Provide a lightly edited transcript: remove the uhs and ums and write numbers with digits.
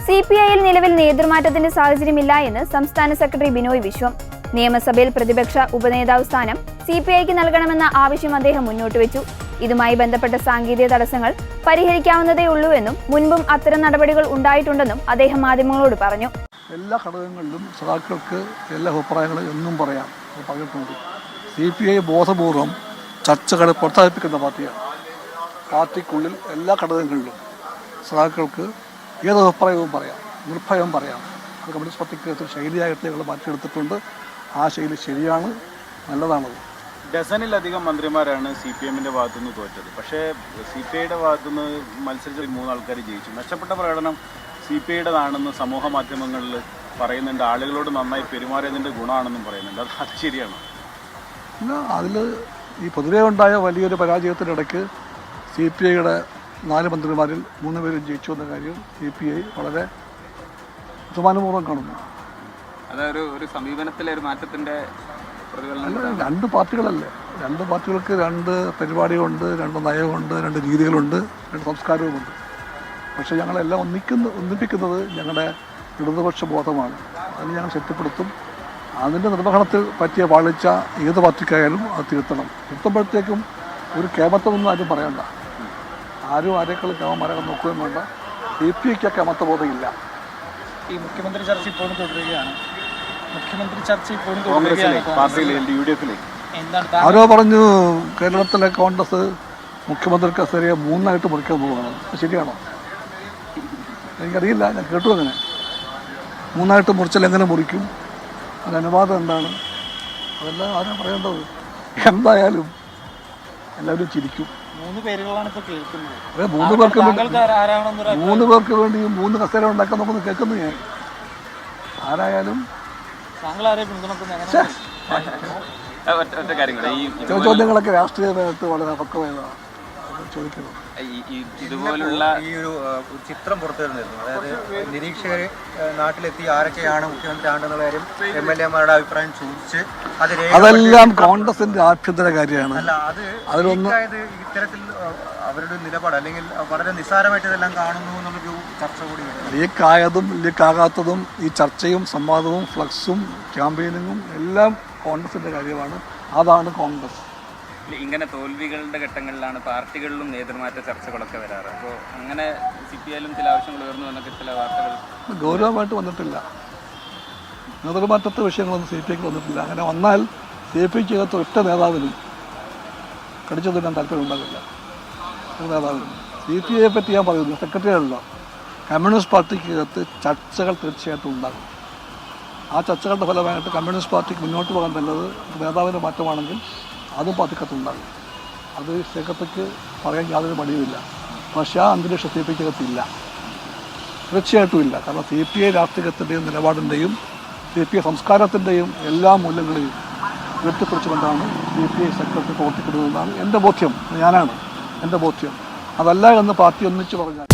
CPI-യിൽ നിലവിൽ നേതൃമാറ്റത്തിന്റെ സാഹചര്യമില്ല എന്ന് സംസ്ഥാന സെക്രട്ടറി ബിനോയ് വിശ്വം. നിയമസഭയിൽ പ്രതിപക്ഷ ഉപനേതാവ് സ്ഥാനം CPI-ക്ക് നൽകണമെന്ന ആവശ്യം അദ്ദേഹം മുന്നോട്ട് വെച്ചു. ഇതുമായി ബന്ധപ്പെട്ട സാങ്കേതിക തടസ്സങ്ങൾ പരിഹരിക്കാവുന്നതേയുള്ളൂവെന്നും മുൻപും അത്തരം നടപടികൾ ഉണ്ടായിട്ടുണ്ടെന്നും അദ്ദേഹം മാധ്യമങ്ങളോട് പറഞ്ഞു. എല്ലാ ഘടകങ്ങളിലും സഖാക്കൾക്ക് എല്ലാ അഭിപ്രായങ്ങളും എന്നും പറഞ്ഞിട്ടുണ്ട്. CPI ബോധപൂർവം ചർച്ചകളെ പ്രോത്സാഹിപ്പിക്കുന്ന പാർട്ടിയാണ്. പാർട്ടിക്കുള്ളിൽ എല്ലാ ഘടകങ്ങളിലും സഖാക്കൾക്ക് ഏത് അഭിപ്രായവും പറയാം, നിർഭയം പറയാം. അത് കമ്മ്യൂണിസ്റ്റ് പാർട്ടിക്ക് ശൈലിയായിട്ട് ഞങ്ങൾ മാറ്റിയെടുത്തിട്ടുണ്ട്. ആ ശൈലി ശരിയാണ്, നല്ലതാണത്. ഡസനിലധികം മന്ത്രിമാരാണ് CPM-ൻ്റെ ഭാഗത്തുനിന്ന് തോറ്റത്. പക്ഷേ CPI-യുടെ ഭാഗത്തുനിന്ന് മത്സരിച്ച 3 ആൾക്കാർ ജയിച്ചു. മെച്ചപ്പെട്ട പ്രകടനം CPI-യുടേതാണെന്ന് സമൂഹ മാധ്യമങ്ങളിൽ പറയുന്നുണ്ട്. ആളുകളോട് നന്നായി പെരുമാറിയതിൻ്റെ ഗുണമാണെന്നും പറയുന്നുണ്ട്. അത് ശരിയാണോ? അതിൽ ഈ പൊതുവേ ഉണ്ടായ വലിയൊരു പരാജയത്തിനിടയ്ക്ക് CPI-യുടെ 4 മന്ത്രിമാരിൽ 3 പേരും ജയിച്ചു എന്ന കാര്യം CPI വളരെ അഭിമാനപൂർവ്വം കാണുന്നു. അതൊരു ഒരു സമീപനത്തിലെ ഒരു മാറ്റത്തിൻ്റെ അല്ല, 2 പാർട്ടികളല്ലേ, 2 പാർട്ടികൾക്ക് 2 പരിപാടികളുണ്ട്, 2 നയമുണ്ട്, 2 രീതികളുണ്ട്, 2 സംസ്കാരവുമുണ്ട്. പക്ഷേ ഞങ്ങളെല്ലാം ഒന്നിപ്പിക്കുന്നത് ഞങ്ങളുടെ ഇടതുപക്ഷ ബോധമാണ്. അതിന് ഞങ്ങൾ ശക്തിപ്പെടുത്തും. അതിൻ്റെ നിർവഹണത്തിൽ പറ്റിയ പാളിച്ച ഏത് പാർട്ടിക്കായാലും അത് തിരുത്തുമ്പോഴത്തേക്കും ഒരു കേമത്വമൊന്നും ആരും പറയണ്ട. ആരും ആരേക്കാളും കേമന്മാരെ നോക്കുകയും വേണ്ട. CPI-ക്ക് കേമത്വബോധമില്ല. ഈ മുഖ്യമന്ത്രി ചർച്ച ഇപ്പോഴും തുടരുകയാണ്. ആരോ പറഞ്ഞു കേരളത്തിലെ കോൺഗ്രസ് മുഖ്യമന്ത്രി കസേരയെ 3 മുറിക്കാൻ പോവുകയാണ്. ശരിയാണോ? എനിക്കറിയില്ല, ഞാൻ കേട്ടു. അങ്ങനെ 3 മുറിച്ചാൽ എങ്ങനെ മുറിക്കും? അത് അനുവാദം എന്താണ്? അതെല്ലാം ആരാ പറയേണ്ടത്? എന്തായാലും എല്ലാവരും ചിരിക്കും. 3 പേരുകളാണ് ഇപ്പോൾ കേൾക്കുന്നത്. 3 പേർക്ക് വേണ്ടി 3 കസേര ഉണ്ടാക്കാൻ നമുക്ക് കേൾക്കുന്നു. ഞാൻ ആരായാലും ചോദ്യങ്ങളൊക്കെ രാഷ്ട്രീയമായിട്ട് വളരെ പക്വമായതാണ് ചോദിക്കുന്നത്. ഇതുപോലുള്ള ഈ ഒരു ചിത്രം പുറത്തു വരുന്നിരുന്നു. അതായത് നിരീക്ഷകർ നാട്ടിലെത്തി ആരൊക്കെയാണ് മുഖ്യമന്ത്രി ആണ്ടെന്നുള്ള കാര്യം MLA-മാരുടെ അഭിപ്രായം ചോദിച്ച് അതെല്ലാം കോൺഗ്രസിന്റെ ആഭ്യന്തര കാര്യമാണ്. അല്ല, അതിലൊന്നും ഇത്തരത്തിൽ അവരുടെ നിലപാട് അല്ലെങ്കിൽ വളരെ നിസ്സാരമായിട്ട് ഇതെല്ലാം കാണുന്നു എന്നുള്ളൊരു ചർച്ച കൂടി ലീക്കായതും ലീക്കാകാത്തതും ഈ ചർച്ചയും സംവാദവും ഫ്ലക്സും ക്യാമ്പയിനിങ്ങും എല്ലാം കോൺഗ്രസിന്റെ കാര്യമാണ്. അതാണ് കോൺഗ്രസ്. ഇങ്ങനെ തോൽവികളുടെ ഘട്ടങ്ങളിലാണ് പാർട്ടികളിലും നേതൃമാറ്റ ചർച്ചകളൊക്കെ വരാറ്. അപ്പോൾ അങ്ങനെ CPI-യിലും ചില ആവശ്യങ്ങൾ ഉയർന്നു എന്നൊക്കെ ചില വാർത്തകൾ ഗൗരവമായിട്ട് വന്നിട്ടില്ല. നേതൃമാറ്റത്തെ വിഷയങ്ങളൊന്നും CPI-ക്ക് വന്നിട്ടില്ല. അങ്ങനെ വന്നാൽ CPI-ക്കകത്ത് ഒറ്റ നേതാവിനും കടിച്ചു തിന്നാൻ താല്പര്യം ഉണ്ടാകില്ല. ഒരു നേതാവിനും. CPI-യെ പറ്റി ഞാൻ പറയുന്നു, സെക്രട്ടറിയല്ല, കമ്മ്യൂണിസ്റ്റ് പാർട്ടിക്കകത്ത് ചർച്ചകൾ തീർച്ചയായിട്ടും ഉണ്ടാകും. ആ ചർച്ചകളുടെ ഫലമായിട്ട് കമ്മ്യൂണിസ്റ്റ് പാർട്ടിക്ക് മുന്നോട്ട് പോകാൻ നല്ലത് നേതാവിൻ്റെ മാറ്റമാണെങ്കിൽ അതും പാർട്ടിക്കകത്തുണ്ടാകും. അത് സെക്രട്ടറിക്ക് പറയാൻ യാതൊരു മടിയുമില്ല. പക്ഷേ ആ അന്തരീക്ഷം CPI-ക്കകത്തില്ല, തീർച്ചയായിട്ടും ഇല്ല. കാരണം CPI രാഷ്ട്രീയത്തിൻ്റെയും നിലപാടിൻ്റെയും CPI സംസ്കാരത്തിൻ്റെയും എല്ലാ മൂല്യങ്ങളെയും ഉയർത്തിപ്പിടിച്ചുകൊണ്ടാണ് CPI സെക്രട്ടറി പ്രവർത്തിക്കുന്നതെന്നാണ് എൻ്റെ ബോധ്യം. എൻ്റെ ബോധ്യം. അതല്ല എന്ന് പാർട്ടി ഒന്നിച്ച് പറഞ്ഞാൽ